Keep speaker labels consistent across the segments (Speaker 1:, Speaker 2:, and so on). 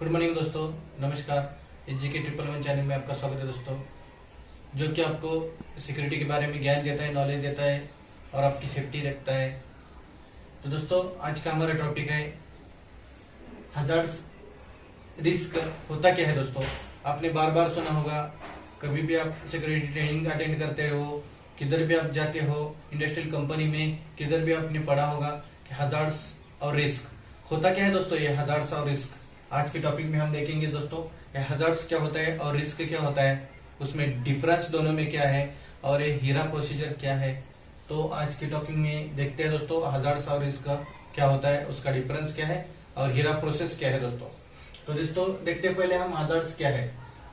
Speaker 1: Good morning दोस्तों, नमस्कार। जी के 111 चैनल में आपका स्वागत है दोस्तों, जो कि आपको सिक्योरिटी के बारे में ज्ञान देता है, नॉलेज देता है और आपकी सेफ्टी रखता है। तो दोस्तों, आज का हमारा टॉपिक है हजार्ड्स। रिस्क होता क्या है दोस्तों? आपने बार बार सुना होगा, कभी भी आप सिक्योरिटी ट्रेनिंग अटेंड करते हो, किधर भी आप जाते हो, इंडस्ट्रियल कंपनी में किधर भी आपने पढ़ा होगा कि हजार्ड्स और रिस्क होता क्या है दोस्तों। ये हजार्ड्स और रिस्क आज के टॉपिक में हम देखेंगे दोस्तों। ये हजार्ड्स क्या होता है और रिस्क क्या होता है, उसमें डिफरेंस दोनों में क्या है और ये हीरा प्रोसीजर क्या है। तो आज के टॉपिक में देखते हैं दोस्तों, हजार्ड्स और रिस्क क्या होता है, उसका डिफरेंस क्या है और हीरा प्रोसेस क्या है दोस्तों। तो दोस्तों देखते हैं पहले हम हजार्ड्स क्या है।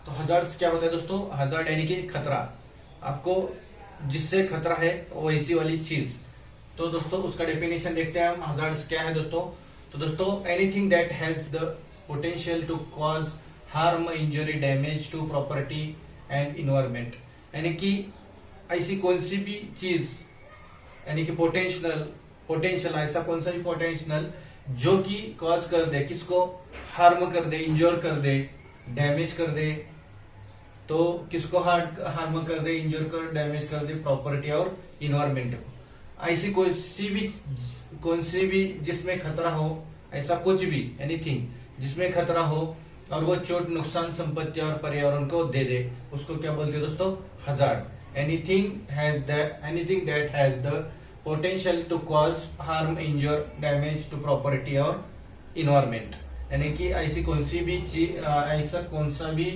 Speaker 1: तो हजार्ड्स क्या होता है दोस्तों? हजार्ड यानी कि खतरा, आपको जिससे खतरा है वैसी वाली चीज। तो दोस्तों उसका डेफिनेशन देखते हैं हम, हजार्ड्स क्या है दोस्तों। तो दोस्तों, anything that has the potential to cause harm, injury, damage to property and environment. यानी कि ऐसी कौन सी भी चीज, यानी कि पोटेंशियल ऐसा कौन सा भी पोटेंशियल जो कि कॉज कर दे, किसको हार्म कर दे, इंजोर कर दे, डैमेज कर दे। तो किसको हार्म कर दे, इंजोर कर, डैमेज कर दे प्रॉपर्टी और इन्वायरमेंट को। ऐसी कौन सी भी जिसमें खतरा हो, ऐसा कुछ भी, एनीथिंग जिसमें खतरा हो और वो चोट, नुकसान, संपत्ति और पर्यावरण को दे दे, उसको क्या बोलते हैं दोस्तों? Hazard. Anything that has the potential to cause harm, injury, damage to property और इन्वायरमेंट। यानी कि ऐसी कौन सी भी चीज, ऐसा कौन सा भी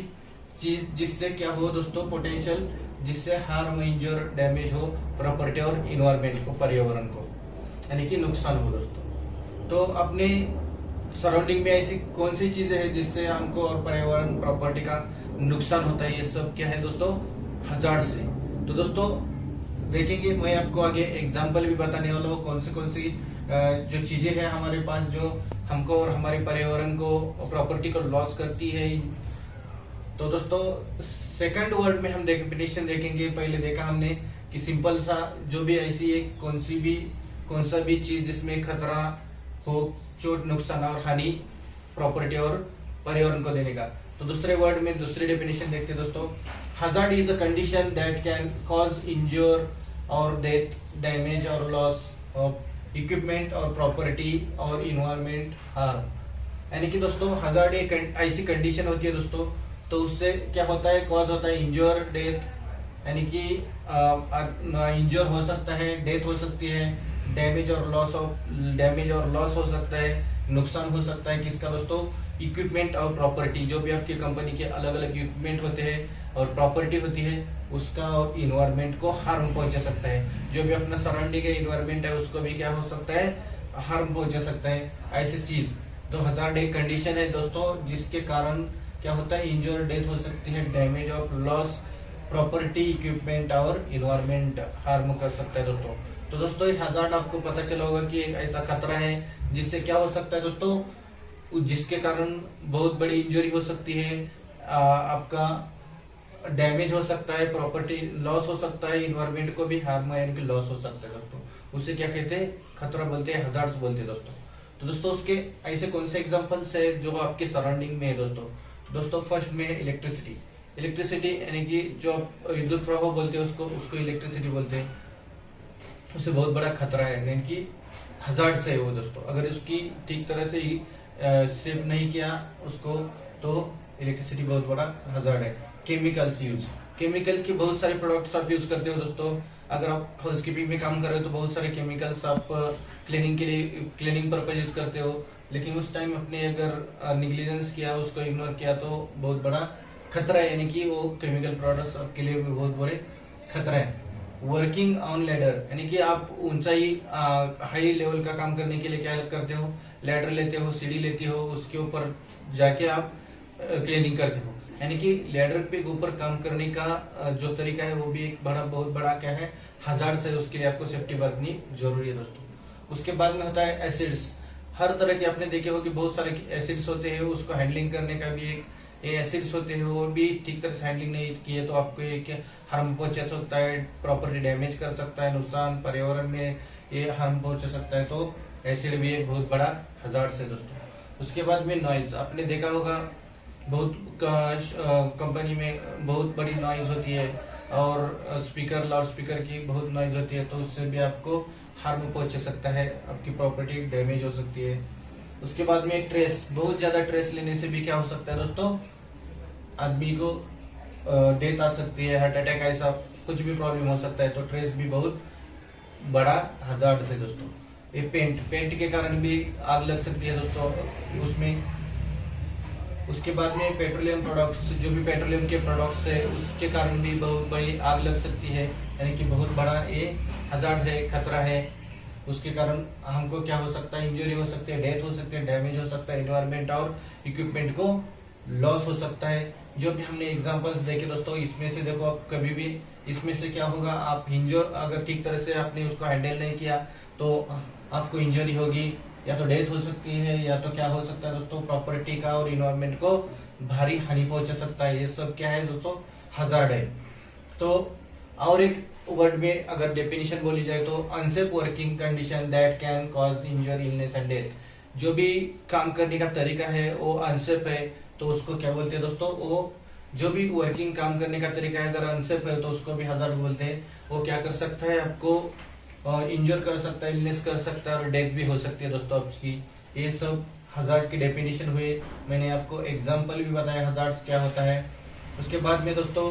Speaker 1: चीज जिससे क्या हो दोस्तों, पोटेंशियल जिससे हार्म, इंजर, डैमेज हो प्रॉपर्टी और इन्वायरमेंट को, पर्यावरण को, यानी कि नुकसान हो दोस्तों। तो अपने सराउंडिंग में ऐसी कौन सी चीजें हैं जिससे हमको और पर्यावरण, प्रॉपर्टी का नुकसान होता है, ये सब क्या है दोस्तों? हजार्ड से। तो दोस्तों देखेंगे, मैं आपको आगे एग्जांपल भी बताने वाला हूँ, कौन सी जो चीजें हैं हमारे पास जो हमको और हमारे पर्यावरण को, प्रॉपर्टी को लॉस करती है। तो दोस्तों सेकंड वर्ड में हम डेफिनेशन देखेंगे। पहले देखा हमने कि सिंपल सा, जो भी ऐसी एक कौन सा भी चीज जिसमें खतरा हो, चोट, नुकसान और हानि प्रॉपर्टी और पर्यावरण को देने का। तो दूसरे वर्ड में दूसरी डेफिनेशन देखते हैं दोस्तों। Hazard is a condition that can cause injury और डेथ, डैमेज और लॉस ऑफ इक्विपमेंट और प्रॉपर्टी और इन्वायरमेंट हार्म। यानी कि दोस्तों हजार्ड एक ऐसी कंडीशन होती है दोस्तों, तो उससे क्या होता है, कॉज होता है इंजर, डेथ, यानी कि इंजर हो सकता है, डेथ हो सकती है, डैमेज और लॉस हो सकता है, नुकसान हो सकता है किसका दोस्तों? इक्विपमेंट और प्रॉपर्टी, जो भी आपकी कंपनी के अलग अलग इक्विपमेंट होते हैं और प्रॉपर्टी होती है उसका, और इन्वायरमेंट को हार्म पहुंचा सकता है। जो भी अपना सराउंडिंग है, इन्वायरमेंट है, उसको भी क्या हो सकता है, हार्म पहुंचा सकता है ऐसी चीज। तो हजार्ड एक कंडीशन है दोस्तों जिसके कारण क्या होता है, इंजर, डेथ हो सकती है, डैमेज और लॉस, प्रॉपर्टी, इक्विपमेंट और इन्वायरमेंट हार्म कर सकता है दोस्तों। तो दोस्तों ये हजार्ड आपको पता चला होगा कि एक ऐसा खतरा है जिससे क्या हो सकता है दोस्तों, जिसके कारण बहुत बड़ी इंजरी हो सकती है, आपका डैमेज हो सकता है, प्रॉपर्टी लॉस हो सकता है, इन्वायरमेंट को भी हार्म यानी कि लॉस हो सकता है दोस्तों। उसे क्या कहते हैं? खतरा बोलते हैं, हजार्ड्स बोलते हैं दोस्तों। तो दोस्तों उसके ऐसे कौन से एग्जाम्पल्स है जो आपके सराउंडिंग में है दोस्तों? फर्स्ट में इलेक्ट्रिसिटी यानी कि जो विद्युत प्रवाह बोलते हैं उसको इलेक्ट्रिसिटी बोलते हैं। उसे बहुत बड़ा खतरा है, यानी कि हजार्ड से है वो दोस्तों। अगर उसकी ठीक तरह से सेव नहीं किया उसको, तो इलेक्ट्रिसिटी बहुत बड़ा हजार्ड है। केमिकल के बहुत सारे प्रोडक्ट्स आप यूज करते हो दोस्तों। अगर आप हाउसकीपिंग में काम कर रहे हो तो बहुत सारे केमिकल्स आप क्लीनिंग पर्पज यूज करते हो, लेकिन उस टाइम अपने अगर निग्लिजेंस किया, उसको इग्नोर किया, तो बहुत बड़ा खतरा है, यानी कि वो केमिकल प्रोडक्ट्स आपके लिए बहुत बड़े खतरा है। वर्किंग ऑन लैडर, यानी कि आप ऊंचाई, हाई लेवल का काम करने के लिए क्या करते हो, लैडर लेते हो, सीढ़ी लेते हो, उसके ऊपर जाके आप क्लीनिंग करते हो। यानी कि लैडर पे ऊपर काम करने का जो तरीका है वो भी एक बहुत बड़ा क्या है, हजार्ड से। उसके लिए आपको सेफ्टी बरतनी जरूरी है दोस्तों। उसके बाद में होता है एसिड्स। हर तरह के आपने देखे हो कि बहुत सारे एसिड्स होते हैं, उसको हैंडलिंग करने का भी एक एसिड्स होते हैं, वो भी ठीक तरह से हैंडलिंग नहीं किए तो आपको एक हार्म पहुंचा सकता है, प्रॉपर्टी डैमेज कर सकता है, नुकसान, पर्यावरण में ये हार्म पहुंचा सकता है। तो एसिड भी एक बहुत बड़ा हजार्ड है दोस्तों। उसके बाद में नॉइज, आपने देखा होगा बहुत कंपनी में बहुत बड़ी नॉइज होती है और स्पीकर, लाउड स्पीकर की बहुत नॉइज होती है, तो उससे भी आपको हार्म पहुंच सकता है, आपकी प्रॉपर्टी डैमेज हो सकती है। उसके बाद में ट्रेस, बहुत ज्यादा ट्रेस लेने से भी क्या हो सकता है दोस्तों, आदमी को डेथ आ सकती है, हार्ट अटैक, ऐसा कुछ भी प्रॉब्लम हो सकता है। तो ट्रेस भी बहुत बड़ा हजार्ड है दोस्तों। ये पेंट के कारण भी आग लग सकती है दोस्तों उसमें। उसके बाद में पेट्रोलियम प्रोडक्ट्स, जो भी पेट्रोलियम के प्रोडक्ट्स है उसके कारण भी बहुत बड़ी आग लग सकती है, यानी कि बहुत बड़ा ये हजार्ड है, खतरा है। उसके कारण हमको क्या हो सकता है, इंजरी हो सकती है, डेथ हो सकती है, डैमेज हो सकता है, इन्वायरमेंट और इक्विपमेंट को लॉस हो सकता है। जो भी हमने एग्जांपल्स देखे दोस्तों, इसमें से देखो आप कभी भी इसमें से क्या होगा, आप इंजर अगर ठीक तरह से आपने उसको हैंडल नहीं किया तो आपको इंजरी होगी, या तो डेथ हो सकती है, या तो क्या हो सकता है दोस्तों, प्रॉपर्टी का और इन्वायरमेंट को भारी हानि पहुंचा सकता है। ये सब क्या है दोस्तों, हजार्ड है। तो और एक वर्ड में अगर डेफिनेशन बोली जाए तो unsafe working condition that can cause injury, illness and death. जो भी काम करने का तरीका है वो अनसेफ है, तो उसको क्या बोलते हैं दोस्तों, वो जो भी वर्किंग काम करने का तरीका है अगर अनसेफ है तो उसको भी हजार्ड बोलते हैं। वो क्या कर सकता है, आपको इंजर कर सकता है, इलनेस कर सकता है और डेथ भी हो सकती है दोस्तों आपकी। ये सब हजार्ड की डेफिनेशन हुए। मैंने आपको एग्जांपल भी बताया हजार्ड्स क्या होता है। उसके बाद में दोस्तों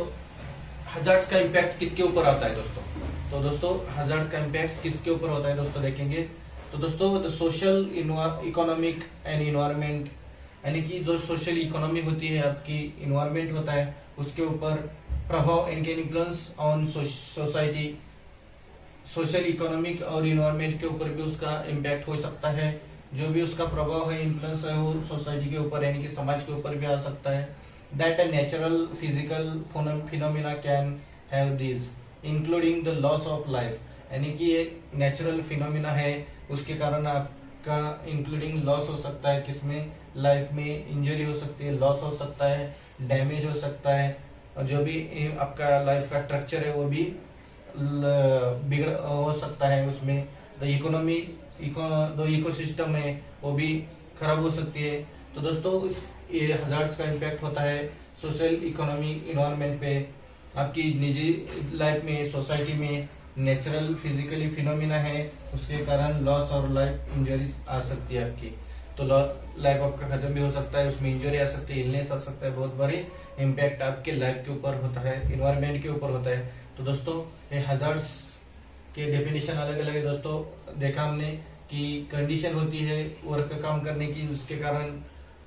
Speaker 1: हजार्ड्स का इम्पैक्ट किसके ऊपर आता है दोस्तों, तो दोस्तों हजार्ड का इम्पैक्ट किसके ऊपर होता है दोस्तों देखेंगे। तो दोस्तों the social, economic and environment, यानी कि जो सोशल इकोनॉमी होती है, आपकी इन्वायरमेंट होता है, उसके ऊपर प्रभाव, इनके influence on society, social economic और इन्वायरमेंट के ऊपर भी उसका इम्पैक्ट हो सकता है। जो भी उसका प्रभाव है, इन्फ्लुएंस है, वो सोसाइटी के ऊपर यानी कि समाज के ऊपर भी आ सकता है। That a natural physical phenomena can have this including the loss of life, यानी कि एक नेचुरल फिनोमिना है, उसके कारण आपका इंक्लूडिंग लॉस हो सकता है, किसमें, लाइफ में इंजरी हो सकती है, लॉस हो सकता है, डैमेज हो सकता है, और जो भी आपका लाइफ का स्ट्रक्चर है वो भी बिगड़ हो सकता है। उसमें द इकोनॉमी, जो इकोसिस्टम है वो भी खराब हो सकती है। तो दोस्तों ये हजार्ड्स का इम्पैक्ट होता है सोशल, इकोनॉमी, इन्वायरमेंट पे, आपकी निजी लाइफ में, सोसाइटी में। नेचुरल फिजिकली फिनोमिना है, उसके कारण लॉस और लाइफ इंजरी आ सकती है आपकी। तो लाइफ आपका खत्म भी हो सकता है, उसमें इंजरी आ सकती है, इलनेस आ सकता है, बहुत बड़ी इम्पैक्ट आपके लाइफ के ऊपर होता है, इन्वायरमेंट के ऊपर होता है। तो दोस्तों ये हजार्ड्स के डेफिनेशन अलग अलग है दोस्तों। देखा हमने कि कंडीशन होती है वर्क काम करने की, उसके कारण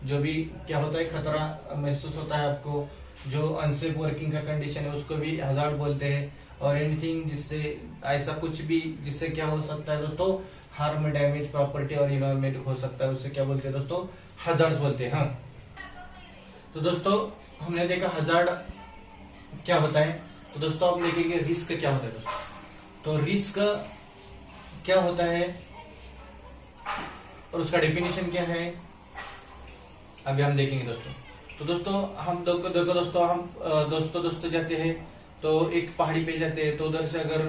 Speaker 1: जो भी क्या होता है, खतरा महसूस होता है आपको। जो अनसेफ वर्किंग का कंडीशन है उसको भी हजार्ड बोलते हैं। और एनीथिंग जिससे ऐसा कुछ भी जिससे क्या हो सकता है दोस्तों, हार्म, डैमेज, प्रॉपर्टी और इन्वायरमेंट हो सकता है, उससे क्या बोलते हैं दोस्तों, हजार्ड्स बोलते हैं। हाँ, तो दोस्तों हमने देखा हजार्ड क्या होता है। तो दोस्तों आप देखेंगे रिस्क क्या होता है दोस्तों। तो रिस्क क्या होता है और उसका डेफिनेशन क्या है, अभी हम देखेंगे दोस्तों। तो दोस्तों हम देखो दोस्तों, हम दोस्तों जाते हैं तो एक पहाड़ी पे जाते हैं, तो उधर से अगर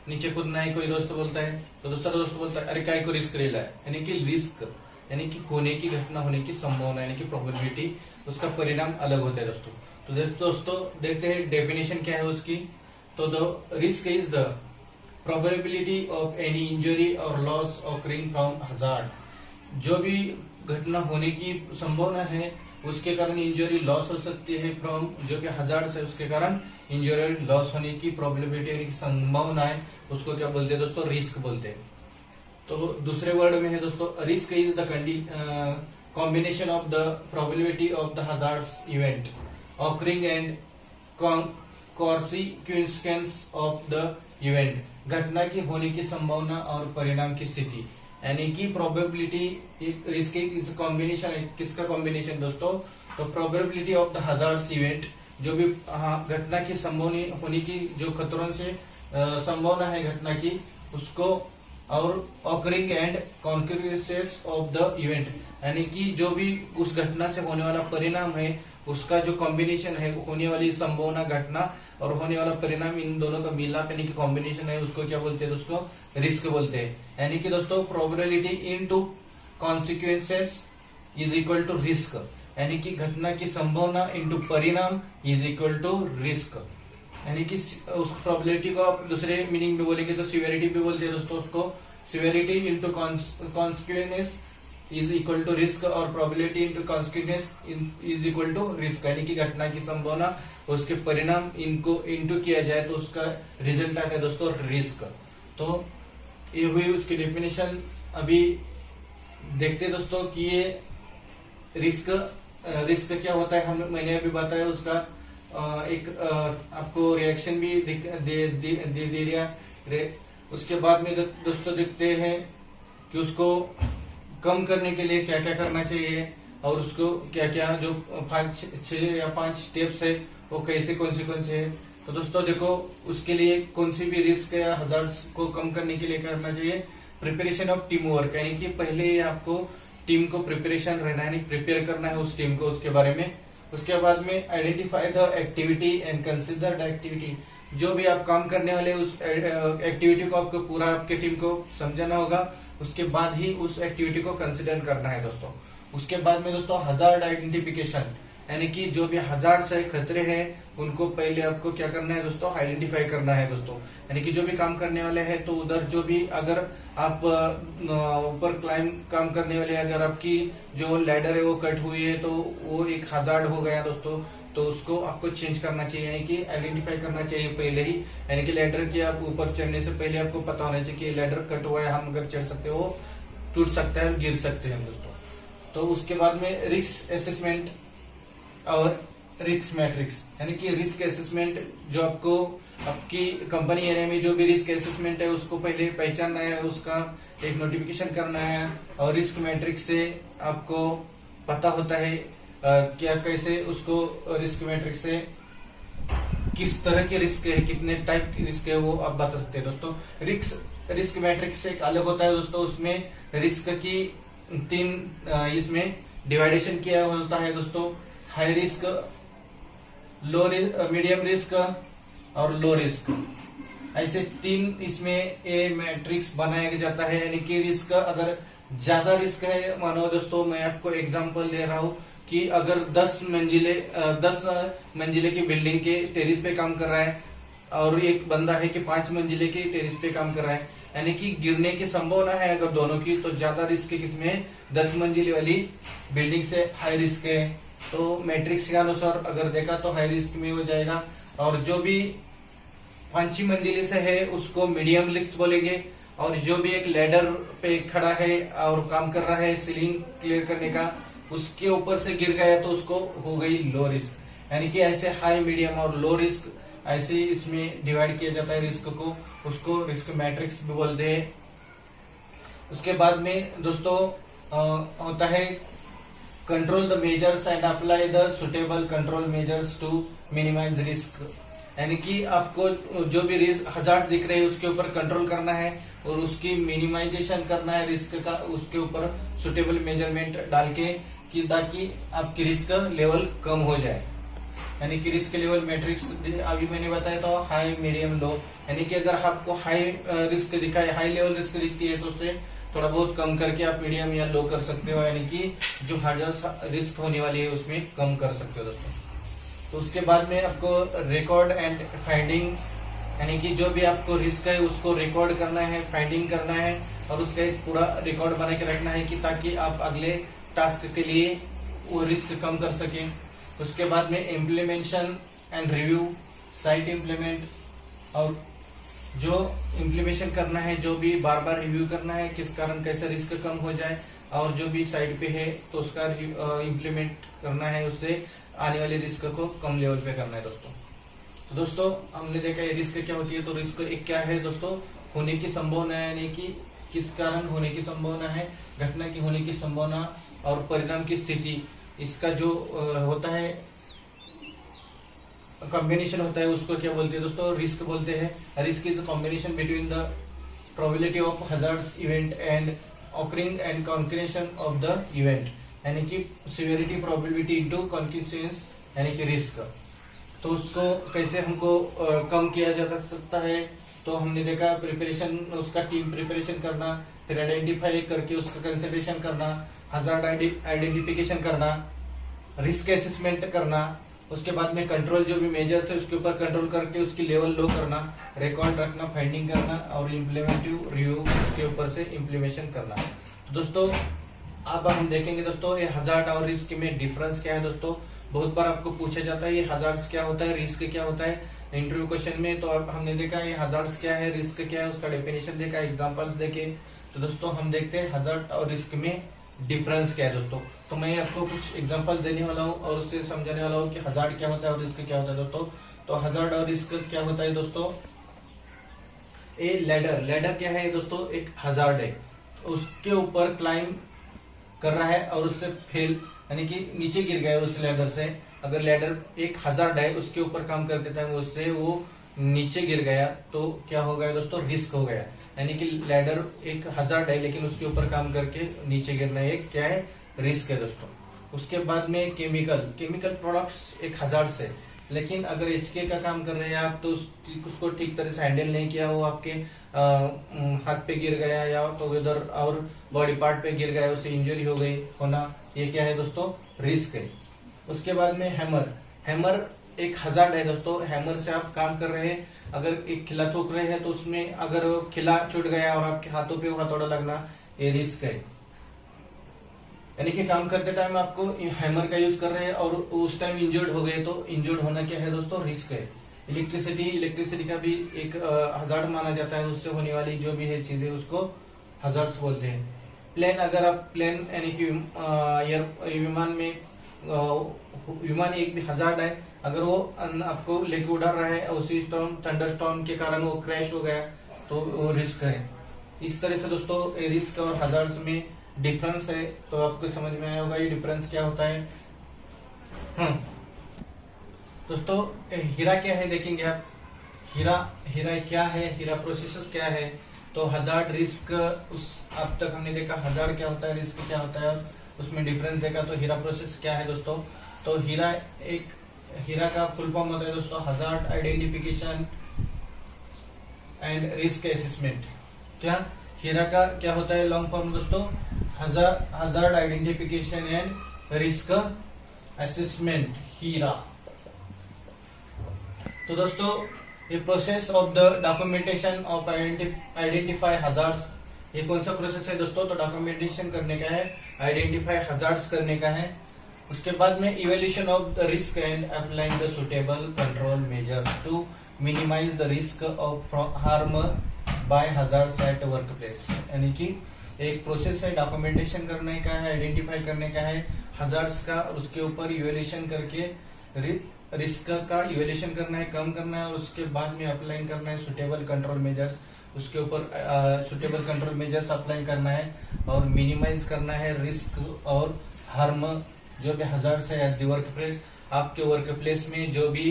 Speaker 1: नीचे कूदना है, कोई दोस्त बोलता है तो दूसरा दोस्त बोलता है अरे काय को रिस्क ले है, यानी कि रिस्क यानी कि होने की, घटना होने की संभावना, यानी कि प्रोबेबिलिटी, उसका परिणाम अलग होता है दोस्तों। तो दोस्तों देखते हैं डेफिनेशन क्या है उसकी। तो the risk is the probability of any injury और लॉस ऑकरिंग फ्रॉम हजार्ड। जो भी घटना होने की संभावना है उसके कारण इंजरी, लॉस हो सकती है, फ्रॉम जो भी हजार्ड है उसके कारण इंजरी, लॉस होने की प्रोबेबिलिटी यानी कि संभावना है, उसको क्या बोलते हैं दोस्तों, रिस्क बोलते हैं। तो दूसरे वर्ड में है दोस्तों, risk is the combination of the probability of the hazards event occurring and consequence of the event. घटना की होने की संभावना और परिणाम की स्थिति, यानी कि प्रोबेबिलिटी, रिस्क इज कॉम्बिनेशन है, किसका कॉम्बिनेशन दोस्तों, तो probability of the hazards event, जो भी घटना की संभावना होने की, जो खतरों से संभावना है घटना की, उसको, और occurring and consequences of the event, यानी कि जो भी उस घटना से होने वाला परिणाम है उसका जो कॉम्बिनेशन है, होने वाली संभावना, घटना और होने वाला परिणाम, इन दोनों का मिलाप यानी कि कॉम्बिनेशन है, उसको क्या बोलते हैं दोस्तों, रिस्क बोलते हैं। यानी कि दोस्तों probability into consequences is equal to risk, यानी कि घटना की संभावना इंटू परिणाम इज इक्वल टू रिस्क। यानी कि उस प्रोबेबिलिटी को आप दूसरे मीनिंग में बोलेंगे तो सिवियरिटी भी बोलते हैं दोस्तों उसको, severity into consequence is equal to risk, और probability into consequence is equal to risk, यानी कि घटना की संभावना उसके परिणाम इनको इंटू किया जाए तो उसका रिजल्ट आता है दोस्तों रिस्क। तो ये हुई उसकी डेफिनेशन। अभी देखते हैं दोस्तों कि ये रिस्क क्या होता है, मैंने अभी बताया उसका एक आपको रिएक्शन भी दे दिया। उसके बाद में दोस्तों देखते हैं कि उसको कम करने के लिए क्या क्या करना चाहिए, और उसको क्या क्या जो 6 या 5 स्टेप्स है वो कैसे कौन से है। तो दोस्तों देखो, उसके लिए कौन सी भी रिस्क या हजार्ड्स को कम करने के लिए करना चाहिए प्रिपरेशन ऑफ टीम वर्क, यानी कि पहले आपको टीम को प्रिपरेशन रहना है, प्रिपेयर करना है उस टीम को उसके बारे में। उसके बाद में identify the activity and consider the activity, जो भी आप काम करने वाले उस एक्टिविटी को आपको पूरा आपके टीम को समझाना होगा, उसके बाद ही उस एक्टिविटी को कंसिडर करना है दोस्तों। उसके बाद में दोस्तों हजार्ड आइडेंटिफिकेशन, यानी कि जो भी हजार्ड्स है, खतरे हैं, उनको पहले आपको क्या करना है दोस्तों, आइडेंटिफाई करना है दोस्तों। यानी कि जो भी काम करने वाले हैं तो उधर जो भी अगर आप ऊपर क्लाइम काम करने वाले, अगर आपकी जो लैडर है वो कट हुई है तो वो एक हजार्ड हो गया दोस्तों, तो उसको आपको चेंज करना चाहिए, यानी कि आइडेंटिफाई करना चाहिए पहले ही। यानी कि लैडर की आप ऊपर चढ़ने से पहले आपको पता होना चाहिए कि लैडर कट हुआ है, हम अगर चढ़ सकते हो टूट सकता है, गिर सकते हैं दोस्तों। तो उसके बाद में रिस्क असेसमेंट और रिस्क मैट्रिक्स, यानी कि रिस्क असेसमेंट जो आपको आपकी कंपनी एरिया में जो भी रिस्क असेसमेंट है उसको पहले पहचानना है, उसका एक नोटिफिकेशन करना है, और रिस्क मैट्रिक्स से आपको पता होता है क्या कैसे उसको रिस्क मैट्रिक्स से किस तरह के रिस्क है, कितने टाइप की रिस्क है वो आप बता सकते हैं दोस्तों। रिस्क मैट्रिक्स से एक अलग होता है दोस्तों, उसमें रिस्क की 3 इसमें डिवाइडेशन किया होता है दोस्तों, हाई रिस्क, लो मीडियम रिस्क और लो रिस्क, ऐसे 3 इसमें ए मैट्रिक्स बनाया जाता है। यानी कि रिस्क अगर ज्यादा रिस्क है, मानो दोस्तों मैं आपको एग्जांपल दे रहा हूं कि अगर 10 मंजिले की बिल्डिंग के टेरिस पे काम कर रहा है और एक बंदा है कि 5 मंजिले के टेरिस पे काम कर रहा है, यानी कि गिरने की संभावना है अगर दोनों की, तो ज्यादा रिस्क किसमें, 10 मंजिले वाली बिल्डिंग से हाई रिस्क है। तो मैट्रिक्स के अनुसार अगर देखा तो हाई रिस्क में हो जाएगा, और जो भी 5 मंजिले से है उसको मीडियम रिस्क बोलेंगे, और जो भी एक लैडर पे खड़ा है और काम कर रहा है सीलिंग क्लियर करने का, उसके ऊपर से गिर गया तो उसको हो गई लो रिस्क। यानी कि ऐसे हाई, मीडियम और लो रिस्क ऐसे इसमें डिवाइड किया जाता है रिस्क को, उसको रिस्क मैट्रिक्स भी बोलते हैं। उसके बाद में दोस्तों होता है control the measures and apply the suitable control measures to minimise risk, यानी कि आपको जो भी रिस्क हजार्ड दिख रहे हैं उसके ऊपर कंट्रोल करना है और उसकी मिनिमाइजेशन करना है रिस्क का, उसके ऊपर सुटेबल मेजरमेंट डाल के, कि ताकि आपकी रिस्क लेवल कम हो जाए। यानी कि रिस्क लेवल मैट्रिक्स अभी मैंने बताया तो हाई, मीडियम, लो, यानी कि अगर आपको हाई रिस्क दिखा है, हाई लेवल रिस्क दिखती है तो उससे थोड़ा बहुत कम करके आप मीडियम या लो कर सकते हो, यानी कि जो हार्डर रिस्क होने वाली है उसमें कम कर सकते हो दोस्तों। तो उसके बाद में आपको रिकॉर्ड एंड फाइंडिंग, यानी कि जो भी आपको रिस्क है उसको रिकॉर्ड करना है, फाइंडिंग करना है, और उसका एक पूरा रिकॉर्ड बना के रखना है कि ताकि आप अगले टास्क के लिए वो रिस्क कम कर सके। उसके बाद में implementation and review, site implement, और जो इम्प्लीमेशन करना है, जो भी बार बार रिव्यू करना है किस कारण कैसे रिस्क कम हो जाए, और जो भी साइट पे है तो उसका इम्प्लीमेंट करना है, उससे आने वाले रिस्क को कम लेवल पे करना है दोस्तों। तो दोस्तों हमने देखा है रिस्क क्या होती है, तो रिस्क एक क्या है दोस्तों, होने की संभावना है, यानी कि किस कारण होने की संभावना है, घटना की होने की संभावना और परिणाम की स्थिति, इसका जो होता है कॉम्बिनेशन होता है उसको क्या बोलते हैं दोस्तों, रिस्क बोलते हैं। Risk is combination between the probability of hazards event and occurring and concretion of the event, यानी कि सिवियरिटी प्रोबेबिलिटी इनटू कॉन्क्रीशंस, यानी कि रिस्क। तो उसको कैसे हमको कम किया जा सकता है, तो हमने देखा प्रिपरेशन, उसका टीम प्रिपरेशन करना, फिर आइडेंटिफाई करके उसका कंसिडरेशन करना, हजार्ड आइडेंटिफिकेशन करना, रिस्क असेसमेंट करना, उसके बाद में कंट्रोल जो भी मेजर्स है उसके ऊपर कंट्रोल करके उसकी लेवल लो करना, रिकॉर्ड रखना, फाइंडिंग करना और इम्प्लीमेंटिव रिव्यू उसके ऊपर से इम्प्लीमेशन करना। तो दोस्तों अब हम देखेंगे दोस्तों ये हजार्ड और रिस्क में डिफरेंस क्या है। दोस्तों बहुत बार आपको पूछा जाता है ये हजार्ड्स क्या होता है, रिस्क क्या होता है इंटरव्यू क्वेश्चन में। तो अब हमने देखा ये हजार्ड्स क्या है, रिस्क क्या है, उसका डेफिनेशन देखा, एग्जांपल्स देखे। तो दोस्तों हम देखते हैं हजार्ड और रिस्क में डिफरेंस क्या है। दोस्तों तो मैं आपको कुछ एग्जांपल देने वाला हूँ और उससे समझाने वाला हूँ कि हजार्ड क्या होता है और रिस्क क्या होता है। दोस्तों तो हजार्ड और रिस्क क्या होता है दोस्तों, ए लैडर क्या है दोस्तों, एक हजार्ड है, उसके ऊपर क्लाइंब कर रहा है और उससे फेल यानी कि नीचे गिर गया उस लैडर से। अगर लैडर एक हजार्ड है उसके ऊपर काम करते टाइम उससे वो नीचे गिर गया तो क्या हो गया दोस्तों, रिस्क हो गया। यानी कि लैडर एक हजार्ड है लेकिन उसके ऊपर काम करके नीचे गिरना एक क्या है, रिस्क है दोस्तों। उसके बाद में केमिकल प्रोडक्ट्स एक हजार्ड से, लेकिन अगर एचके का काम कर रहे हैं आप तो उसको ठीक तरह से हैंडल नहीं किया, वो आपके हाथ पे गिर गया या तो इधर और बॉडी पार्ट पे गिर गया, उससे इंजरी हो गई होना, ये क्या है दोस्तों, रिस्क है। उसके बाद में हैमर एक हजार्ड है दोस्तों। हैमर से आप काम कर रहे हैं, अगर एक खिला ठोक रहे हैं तो उसमें अगर खिला छूट गया और आपके हाथों पे हथौड़ा लगना, ये रिस्क है। यानी कि काम करते टाइम आपको हैमर का यूज कर रहे हैं और उस टाइम इंजर्ड हो गए तो इंजर्ड होना क्या है दोस्तों, रिस्क है। इलेक्ट्रिसिटी का भी एक हजार्ड माना जाता है, उससे होने वाली जो भी है चीजें उसको हजार्ड्स बोलते हैं। प्लेन, अगर आप प्लेन यानी कि विमान एक भी हजार्ड है, अगर वो आपको लेके उड़ा रहा है उसी थंडर स्टॉर्म के कारण वो क्रैश हो गया तो वो रिस्क है। इस तरह से दोस्तों रिस्क और हजार्ड्स में डिफरेंस है। तो आपको समझ में आया होगा ये डिफरेंस क्या होता है। दोस्तों हीरा क्या है देखेंगे आप, हीरा क्या है, हीरा प्रोसेस क्या है। तो हजार्ड रिस्क उस अब तक हमने देखा हजार्ड क्या होता है, रिस्क क्या होता है, उसमें डिफरेंस देखा। तो हीरा प्रोसेस क्या है दोस्तों, तो हीरा का फुल फॉर्म होता है दोस्तों hazard identification and risk assessment. क्या हीरा का क्या होता है लॉन्ग फॉर्म दोस्तों, hazard identification and risk assessment, HIRA. तो दोस्तों ये process of the documentation of identify hazards, ये कौन सा प्रोसेस है दोस्तों, तो डॉक्यूमेंटेशन करने का है, आइडेंटिफाई हजार्ड्स करने का है। उसके बाद में evaluation of the risk and applying the suitable control measures to minimise the risk of harm by hazards at work place. यानी कि एक प्रोसेस है, डॉक्यूमेंटेशन करने का है, आइडेंटिफाई करने का है हजार्ड्स का, और उसके ऊपर इवेल्यूशन करके रिस्क का इवेल्यूशन करना है, कम करना है, और उसके बाद में अप्लाई करना है सुटेबल कंट्रोल मेजर्स, उसके ऊपर सुटेबल कंट्रोल मेजर्स अप्लाई करना है और मिनिमाइज करना है रिस्क और हार्म जो भी हजार्ड्स है एट द वर्क प्लेस। आपके वर्क प्लेस में जो भी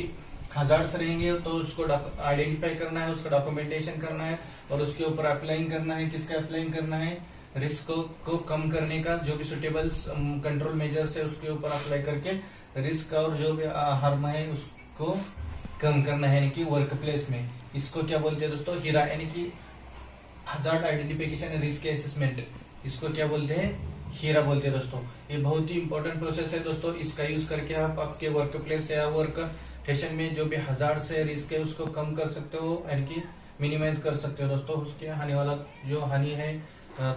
Speaker 1: हजार्ड्स रहेंगे तो उसको आइडेंटिफाई करना है, उसका डॉक्यूमेंटेशन करना है और उसके ऊपर अप्लाई करना है, किसका अप्लाई करना है, रिस्क को कम करने का, जो भी सुटेबल कंट्रोल मेजर्स है उसके ऊपर अप्लाई करके रिस्क और जो भी हार्म है उसको कम करना है, यानी कि वर्क प्लेस में। इसको क्या बोलते हैं दोस्तों, हीरा, यानी कि hazard identification and risk assessment, इसको क्या बोलते हैं, हीरा बोलते हैं दोस्तों। ये बहुत ही इंपॉर्टेंट प्रोसेस है दोस्तों, इसका यूज करके आप आपके वर्क प्लेस या वर्क स्टेशन में जो भी हजार्ड से रिस्क है उसको कम कर सकते हो, यानी कि मिनिमाइज कर सकते हो दोस्तों। उसके आने वाला जो हानि है,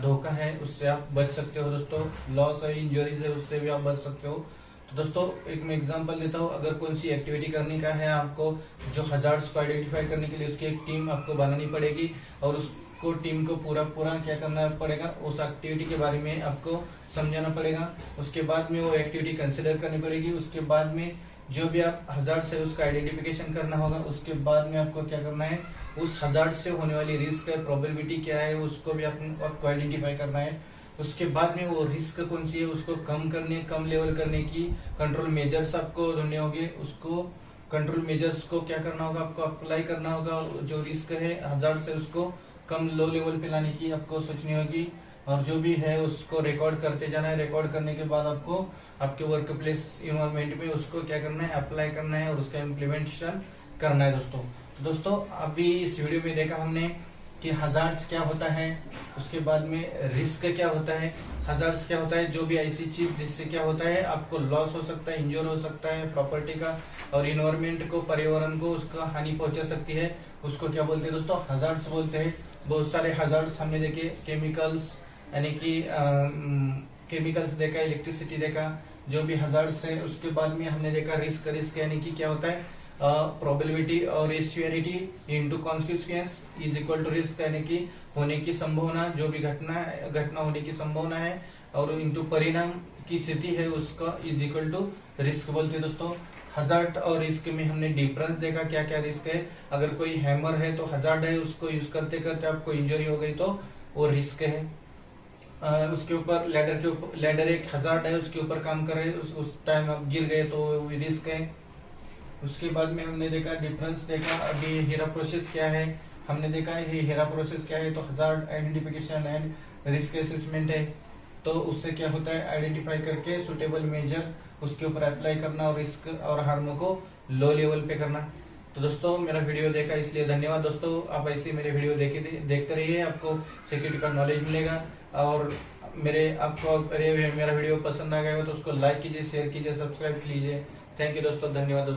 Speaker 1: धोखा है, उससे आप बच सकते हो दोस्तों। लॉस है, इंजरीज है, उससे भी आप बच सकते हो। तो दोस्तों एक मैं एग्जांपल देता हूँ, अगर कौन सी एक्टिविटी करने का है आपको, जो हजार्ड्स को आइडेंटिफाई करने के लिए उसकी एक टीम आपको बनानी पड़ेगी और उसको टीम को पूरा क्या करना पड़ेगा, उस एक्टिविटी के बारे में आपको समझाना पड़ेगा। उसके बाद में वो एक्टिविटी कंसिडर करनी पड़ेगी। उसके बाद में जो भी आप हजार्ड से उसका आइडेंटिफिकेशन करना होगा। उसके बाद में आपको क्या करना है, उस हजार्ड से होने वाली रिस्क है, प्रोबेबिलिटी क्या है, उसको भी आपको आइडेंटिफाई करना है। उसके बाद में वो रिस्क कौन सी है उसको कम लेवल करने की कंट्रोल मेजर्स आपको ढूंढने होंगे। उसको कंट्रोल मेजर्स को क्या करना होगा, आपको अप्लाई करना होगा। जो रिस्क है हजार्ड से उसको कम लो लेवल पे लाने की आपको सोचनी होगी, और जो भी है उसको रिकॉर्ड करते जाना है। रिकॉर्ड करने के बाद आपको आपके वर्क प्लेस इन्वायरमेंट में उसको क्या करना है, अप्लाई करना है और उसका इम्प्लीमेंटेशन करना है दोस्तों। अभी इस वीडियो में देखा हमने कि हजार्ड्स क्या होता है, उसके बाद में रिस्क क्या होता है। हजार्ड्स क्या होता है, जो भी ऐसी चीज जिससे क्या होता है आपको लॉस हो सकता है, इंजोर हो सकता है प्रॉपर्टी का, और इन्वायरमेंट को, पर्यावरण को उसका हानि पहुंचा सकती है, उसको क्या बोलते हैं दोस्तों, हजार्ड्स बोलते हैं। बहुत सारे हजार्ड्स हमने देखे, केमिकल्स यानी कि केमिकल्स देखा, इलेक्ट्रिसिटी देखा, जो भी हजार्ड्स है। उसके बाद में हमने देखा रिस्क। रिस्क यानी कि क्या होता है, प्रोबेबिलिटी और रेशियोरिटी into consequence is equal to risk, यानी कि होने की संभावना, जो भी घटना होने की संभावना है, और इनटू परिणाम की स्थिति है उसका इज इक्वल टू रिस्क बोलते हैं दोस्तों। हजार्ड और रिस्क में हमने डिफरेंस देखा, क्या क्या रिस्क है। अगर कोई हैमर है तो हजार्ड है, उसको यूज करते करते आपको इंजरी हो गई तो वो रिस्क है। उसके ऊपर लैडर के ऊपर, लैडर एक हजार्ड है, उसके ऊपर काम कर रहे हैं, उस टाइम आप गिर गए तो वो रिस्क है। उसके बाद में हमने देखा डिफरेंस देखा। अभी हीरा प्रोसेस क्या है हमने देखा है, हीरा प्रोसेस क्या है, तो hazard identification and risk assessment है। तो उससे क्या होता है, आइडेंटिफाई करके सुटेबल मेजर उसके ऊपर अप्लाई करना, और रिस्क और हार्म को लो लेवल पे करना। तो दोस्तों मेरा वीडियो देखा इसलिए धन्यवाद दोस्तों। आप ऐसे मेरे वीडियो देखते रहिए, आपको सिक्योरिटी का नॉलेज मिलेगा। और आपको मेरा वीडियो पसंद आ गया हो तो उसको लाइक कीजिए, शेयर कीजिए, सब्सक्राइब कीजिए। थैंक यू दोस्तों, धन्यवाद दोस्तों।